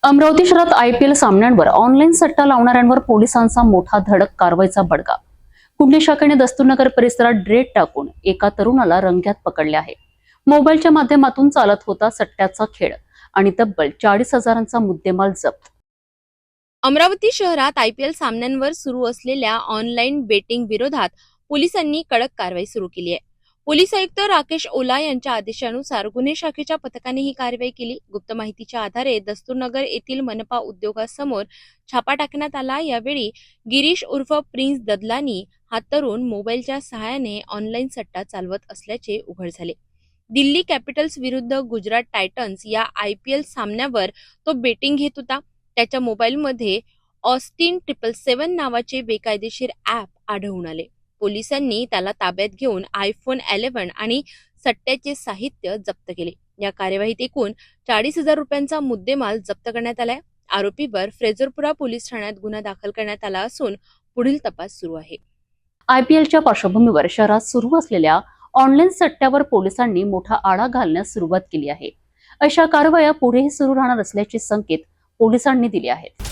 अमरावती शहरात IPL सामन्यांवर online सट्टा लावणाऱ्यांवर पोलिसांचा मोठा धडक कारवाईचा बडगा। कुंडली शाखेने दस्तूरनगर परिसरात ड्रेट टाकून एका तरुणाला रंग्यात पकडले आहे। मोबाईलच्या माध्यमातून चालत होता सट्ट्याचा खेळ आणि तब्बल 40,000चा मुद्देमाल जप्त। अमरावती शहरात IPL सामन्यांवर सुरू असलेल्या ऑनलाईन बेटिंग विरोधात पोलिसांनी कडक कारवाई सुरू केली आहे। पोलीस आयुक्त राकेश ओला यांच्या आदेशानुसार गुन्हे शाखेच्या पथकाने ही कारवाई केली। गुप्त माहितीच्या आधारे दस्तूरनगर येथील मनपा उद्योगासमोर छापा टाकण्यात आला। यावेळी गिरीश उर्फ प्रिन्स ददलानी हा तरुण मोबाईलच्या सहाय्याने ऑनलाईन सट्टा चालवत असल्याचे उघड झाले। दिल्ली कॅपिटल्स विरुद्ध गुजरात टायटन्स या IPL सामन्यावर तो बेटिंग घेत होता। त्याच्या मोबाईलमध्ये ऑस्टिन 777 नावाचे बेकायदेशीर ॲप आढळून आले। पोलिसांनी त्याला ताब्यात घेऊन iPhone 11 आणि सट्ट्याचे साहित्य जप्त केले। या कार्यवाहीत एकूण 40,000 रुपयांचा मुद्देमाल जप्त करण्यात आलाय। आरोपीवर फ्रेजरपुरा पोलीस ठाण्यात गुन्हा दाखल करण्यात आला असून पुढील तपास सुरू आहे। IPLच्या पार्श्वभूमीवर शहरात सुरू असलेल्या ऑनलाईन सट्ट्यावर पोलिसांनी मोठा आळा घालण्यास सुरुवात केली आहे। अशा कारवाया पुढेही सुरू राहणार असल्याचे संकेत पोलिसांनी दिले आहेत।